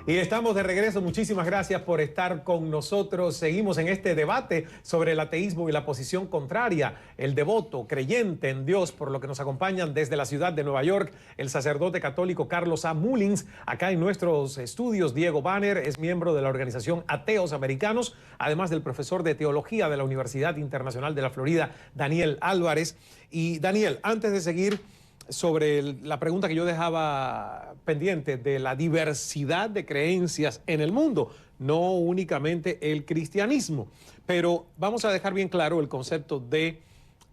Y estamos de regreso. Muchísimas gracias por estar con nosotros. Seguimos en este debate sobre el ateísmo y la posición contraria. El devoto, creyente en Dios, por lo que nos acompañan desde la ciudad de Nueva York, el sacerdote católico Carlos A. Mullins. Acá en nuestros estudios, Diego Banner es miembro de la organización Ateos Americanos, además del profesor de teología de la Universidad Internacional de la Florida, Daniel Álvarez. Y Daniel, antes de seguir sobre la pregunta que yo dejaba pendiente de la diversidad de creencias en el mundo, no únicamente el cristianismo, pero vamos a dejar bien claro el concepto de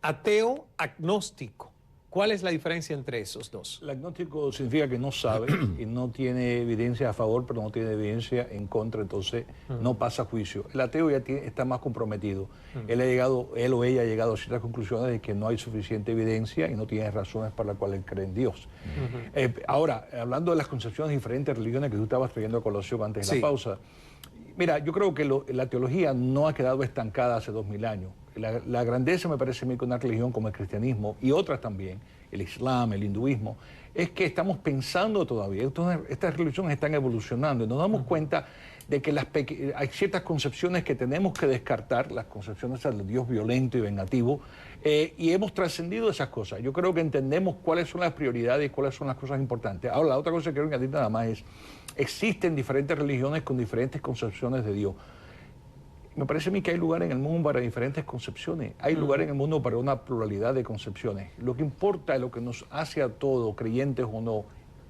ateo agnóstico. ¿Cuál es la diferencia entre esos dos? El agnóstico significa que no sabe y no tiene evidencia a favor, pero no tiene evidencia en contra, entonces no pasa juicio. El ateo ya está más comprometido. Él o ella ha llegado a ciertas conclusiones de que no hay suficiente evidencia y no tiene razones para las cuales él cree en Dios. Ahora, hablando de las concepciones de diferentes religiones que tú estabas trayendo a colación antes de la pausa, mira, yo creo que la teología no ha quedado estancada hace 2000 años. La grandeza me parece a mí que una religión como el cristianismo y otras también, el islam, el hinduismo, es que estamos pensando todavía. Entonces, estas religiones están evolucionando y nos damos cuenta de que hay ciertas concepciones que tenemos que descartar, las concepciones del Dios violento y vengativo, y hemos trascendido esas cosas. Yo creo que entendemos cuáles son las prioridades y cuáles son las cosas importantes. Ahora, la otra cosa que quiero añadir nada más es, existen diferentes religiones con diferentes concepciones de Dios. Me parece a mí que hay lugar en el mundo para diferentes concepciones. Hay lugar en el mundo para una pluralidad de concepciones. Lo que importa, lo que nos hace a todos, creyentes o no,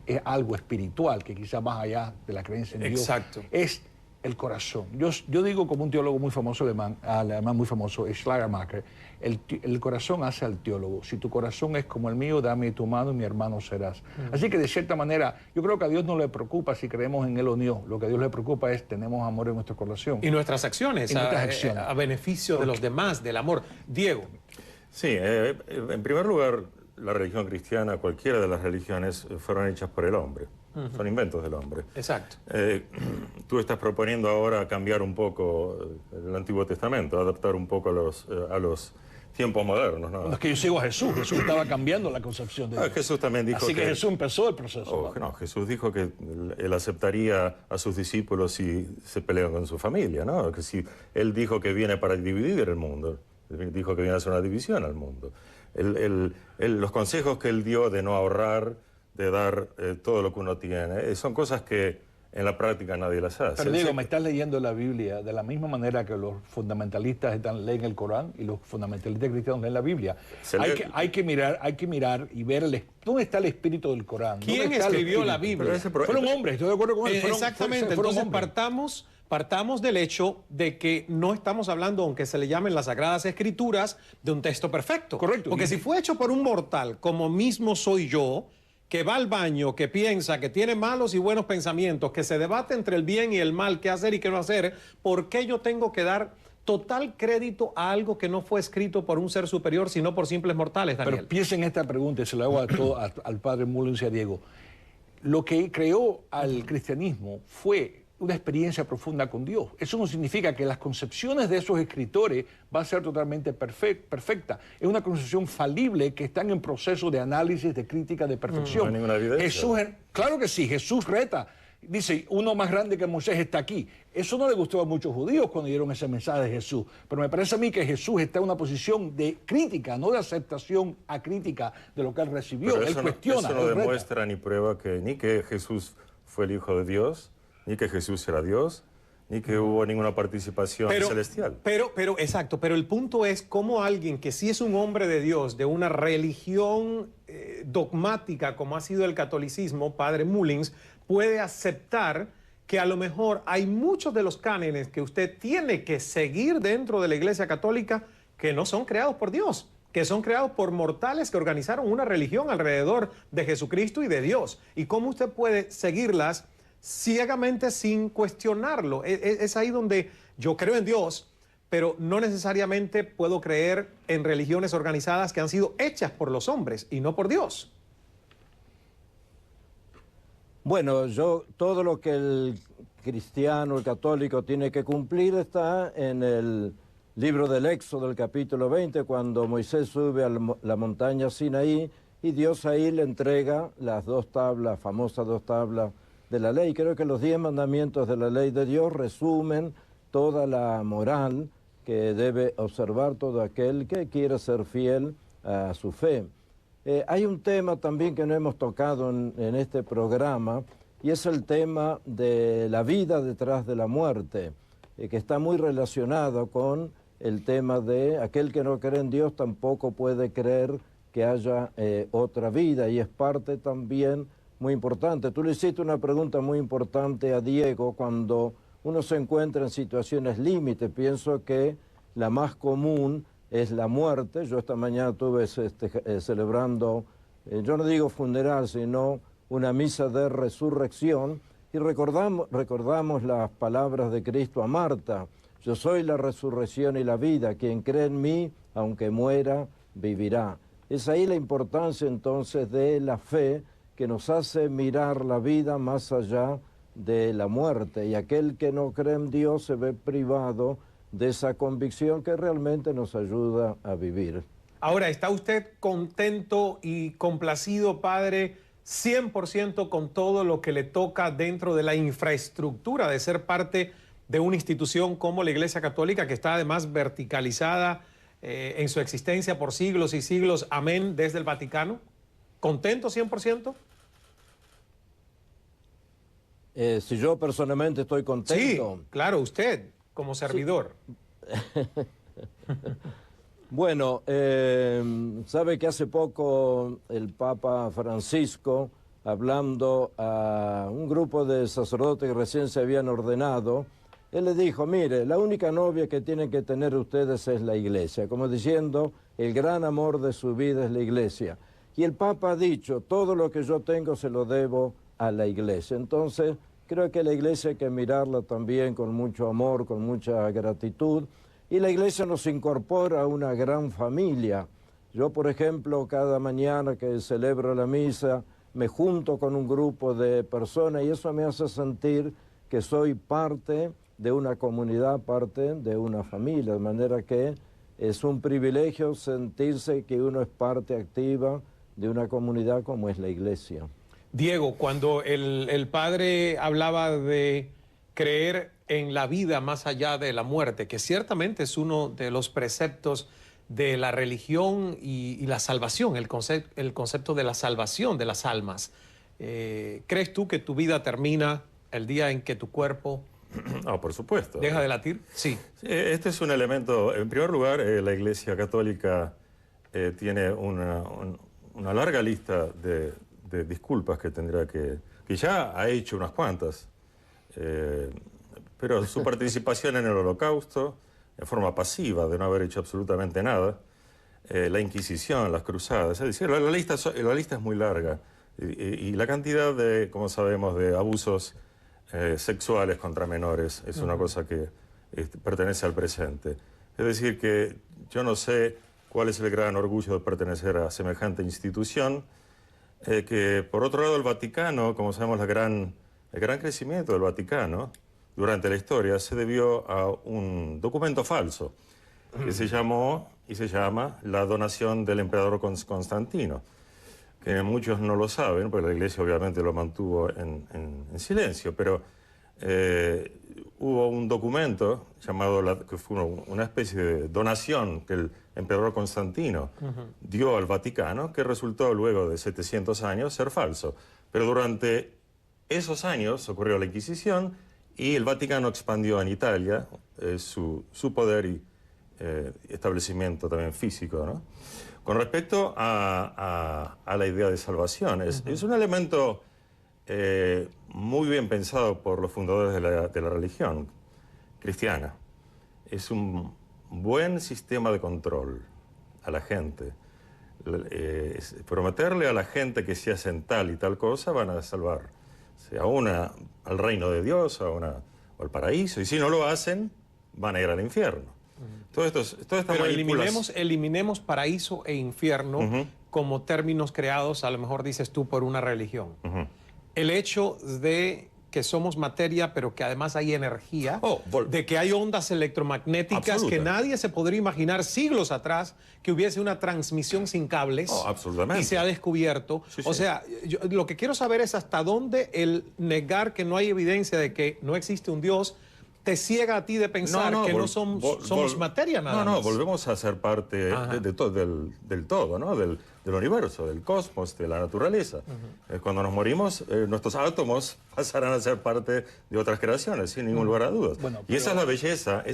es algo espiritual, que quizá más allá de la creencia en Dios, es el corazón. Yo digo como un teólogo muy famoso alemán muy famoso, Schleiermacher, el corazón hace al teólogo. Si tu corazón es como el mío, dame tu mano y mi hermano serás. Así que de cierta manera, yo creo que a Dios no le preocupa si creemos en Él o no. Lo que a Dios le preocupa es tenemos amor en nuestro corazón. Y nuestras acciones, a beneficio de los demás, del amor. Diego. Sí, en primer lugar, la religión cristiana, cualquiera de las religiones, fueron hechas por el hombre. Son inventos del hombre. Exacto. Tú estás proponiendo ahora cambiar un poco el Antiguo Testamento, adaptar un poco a los tiempos modernos, ¿no? Es que yo sigo a Jesús. Jesús estaba cambiando la concepción de Dios. Jesús también dijo Así que Jesús empezó el proceso. No, Jesús dijo que él aceptaría a sus discípulos si se pelean con su familia, ¿no? Que si él dijo que viene para dividir el mundo, dijo que viene a hacer una división al mundo. Los consejos que él dio de no ahorrar, de dar todo lo que uno tiene, son cosas que en la práctica nadie las hace. Pero Diego, me estás leyendo la Biblia de la misma manera que los fundamentalistas leen el Corán y los fundamentalistas cristianos leen la Biblia. Hay que mirar y ver dónde está el espíritu del Corán. ¿Quién escribió la Biblia? Fueron hombres, estoy de acuerdo con él. Exactamente, entonces partamos del hecho de que no estamos hablando, aunque se le llamen las Sagradas Escrituras, de un texto perfecto. Correcto. Porque si fue hecho por un mortal, como mismo soy yo, que va al baño, que piensa, que tiene malos y buenos pensamientos, que se debate entre el bien y el mal, qué hacer y qué no hacer, ¿por qué yo tengo que dar total crédito a algo que no fue escrito por un ser superior, sino por simples mortales, Daniel? Pero piensen en esta pregunta, y se la hago al padre Mullins y a Diego. Lo que creó al cristianismo fue una experiencia profunda con Dios. Eso no significa que las concepciones de esos escritores va a ser totalmente perfecta. Es una concepción falible que están en proceso de análisis, de crítica, de perfección. No hay ninguna evidencia. Jesús, claro que sí, Jesús reta. Dice, uno más grande que Moisés está aquí. Eso no le gustó a muchos judíos cuando dieron ese mensaje de Jesús. Pero me parece a mí que Jesús está en una posición de crítica, no de aceptación a crítica de lo que él recibió. Él cuestiona. Eso no demuestra ni prueba ni que Jesús fue el Hijo de Dios, ni que Jesús era Dios, ni que hubo ninguna participación celestial. Exacto, pero el punto es cómo alguien que sí es un hombre de Dios, de una religión dogmática como ha sido el catolicismo, padre Mullins, puede aceptar que a lo mejor hay muchos de los cánones que usted tiene que seguir dentro de la Iglesia Católica que no son creados por Dios, que son creados por mortales que organizaron una religión alrededor de Jesucristo y de Dios. ¿Y cómo usted puede seguirlas ciegamente sin cuestionarlo? Es ahí donde yo creo en Dios, pero no necesariamente puedo creer en religiones organizadas que han sido hechas por los hombres y no por Dios. Bueno, todo lo que el cristiano, el católico tiene que cumplir está en el libro del Éxodo, del capítulo 20, cuando Moisés sube a la montaña Sinaí y Dios ahí le entrega las famosas dos tablas de la ley. Creo que los 10 mandamientos de la ley de Dios resumen toda la moral que debe observar todo aquel que quiera ser fiel a su fe. Hay un tema también que no hemos tocado en este programa, y es el tema de la vida detrás de la muerte, que está muy relacionado con el tema de aquel que no cree en Dios tampoco puede creer que haya otra vida, y es parte también muy importante. Tú le hiciste una pregunta muy importante a Diego cuando uno se encuentra en situaciones límite. Pienso que la más común es la muerte. Yo esta mañana estuve celebrando, yo no digo funeral, sino una misa de resurrección, y recordamos las palabras de Cristo a Marta: yo soy la resurrección y la vida, quien cree en mí, aunque muera, vivirá. Es ahí la importancia entonces de la fe, que nos hace mirar la vida más allá de la muerte, y aquel que no cree en Dios se ve privado de esa convicción que realmente nos ayuda a vivir. Ahora, ¿está usted contento y complacido, padre, 100% con todo lo que le toca dentro de la infraestructura de ser parte de una institución como la Iglesia Católica, que está además verticalizada en su existencia por siglos y siglos, amén, desde el Vaticano? ¿Contento 100%? Si yo personalmente estoy contento. Sí, claro, usted, como servidor. Sí. Bueno, sabe que hace poco el Papa Francisco, hablando a un grupo de sacerdotes que recién se habían ordenado, él le dijo: mire, la única novia que tienen que tener ustedes es la iglesia, como diciendo, el gran amor de su vida es la iglesia. Y el Papa ha dicho: todo lo que yo tengo se lo debo a la iglesia. Entonces, creo que la iglesia hay que mirarla también con mucho amor, con mucha gratitud, y la iglesia nos incorpora a una gran familia. Yo, por ejemplo, cada mañana que celebro la misa, me junto con un grupo de personas, y eso me hace sentir que soy parte de una comunidad, parte de una familia, de manera que es un privilegio sentirse que uno es parte activa de una comunidad como es la iglesia. Diego, cuando el padre hablaba de creer en la vida más allá de la muerte, que ciertamente es uno de los preceptos de la religión y la salvación, el concepto de la salvación de las almas, ¿crees tú que tu vida termina el día en que tu cuerpo por supuesto. deja de latir? Sí. Este es un elemento. En primer lugar, la Iglesia Católica tiene una larga lista de disculpas que tendrá que ya ha hecho unas cuantas, pero su participación en el Holocausto, en forma pasiva, de no haber hecho absolutamente nada, la Inquisición, las cruzadas, es decir, la lista es muy larga, y la cantidad de, como sabemos, de abusos sexuales contra menores es una cosa que pertenece al presente. Es decir, que yo no sé cuál es el gran orgullo de pertenecer a semejante institución, que por otro lado el Vaticano, como sabemos, el gran crecimiento del Vaticano durante la historia se debió a un documento falso que se llamó y se llama la donación del emperador Constantino, que muchos no lo saben, porque la Iglesia obviamente lo mantuvo en silencio, pero hubo un documento llamado, que fue una especie de donación que el emperador Constantino dio al Vaticano, que resultó luego de 700 años ser falso. Pero durante esos años ocurrió la Inquisición y el Vaticano expandió en Italia su poder y establecimiento también físico, ¿no? Con respecto a la idea de salvación, es un elemento muy bien pensado por los fundadores de la religión cristiana. Es un buen sistema de control a la gente. Prometerle a la gente que si hacen tal y tal cosa van a salvar, sea al reino de Dios o al paraíso, y si no lo hacen van a ir al infierno. Pero eliminemos paraíso e infierno como términos creados, a lo mejor dices tú, por una religión. El hecho de que somos materia, pero que además hay energía, Oh, de que hay ondas electromagnéticas Absoluta. que nadie se podría imaginar siglos atrás que hubiese una transmisión sin cables. Oh, absolutamente. Y se ha descubierto. Sí, o sí. sea, yo lo que quiero saber es hasta dónde el negar que no hay evidencia de que no existe un Dios te ciega a ti de pensar que no somos materia nada más. No, volvemos a ser parte del todo, ¿no? Del universo, del cosmos, de la naturaleza. Cuando nos morimos, nuestros átomos pasarán a ser parte de otras creaciones, sin ningún lugar a dudas. Bueno, y esa es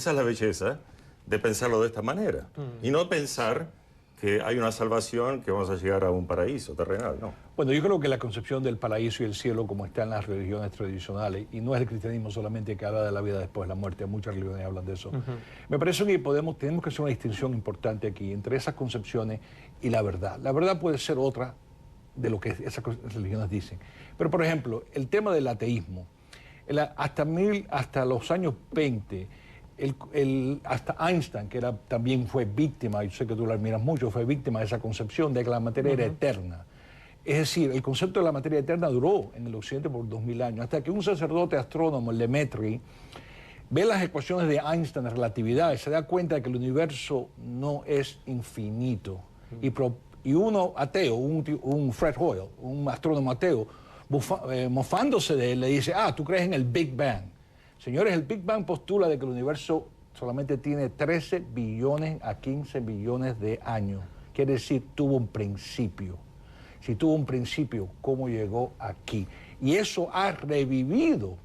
la belleza de pensarlo de esta manera. Y no pensar que hay una salvación, que vamos a llegar a un paraíso terrenal, ¿no? Bueno, yo creo que la concepción del paraíso y el cielo, como está en las religiones tradicionales, y no es el cristianismo solamente que habla de la vida después de la muerte, muchas religiones hablan de eso. Me parece que tenemos que hacer una distinción importante aquí entre esas concepciones y la verdad. La verdad puede ser otra de lo que esas religiones dicen. Pero, por ejemplo, el tema del ateísmo, hasta los años 20, hasta Einstein, que también fue víctima, yo sé que tú lo admiras mucho, fue víctima de esa concepción de que la materia era eterna. Es decir, el concepto de la materia eterna duró en el occidente por 2000 años, hasta que un sacerdote astrónomo, el Lemaitre, ve las ecuaciones de Einstein de relatividad y se da cuenta de que el universo no es infinito. Y uno ateo, un Fred Hoyle, un astrónomo ateo, mofándose de él, le dice, tú crees en el Big Bang. Señores, el Big Bang postula de que el universo solamente tiene 13 billones a 15 billones de años. Quiere decir, tuvo un principio. Si tuvo un principio, ¿cómo llegó aquí? Y eso ha revivido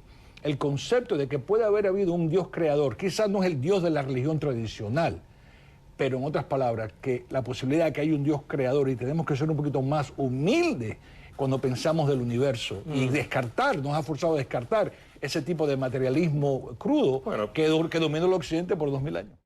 el concepto de que puede haber habido un Dios creador. Quizás no es el Dios de la religión tradicional, pero en otras palabras, que la posibilidad de que haya un Dios creador, y tenemos que ser un poquito más humildes cuando pensamos del universo y nos ha forzado a descartar ese tipo de materialismo crudo que dominó el occidente por 2000 años.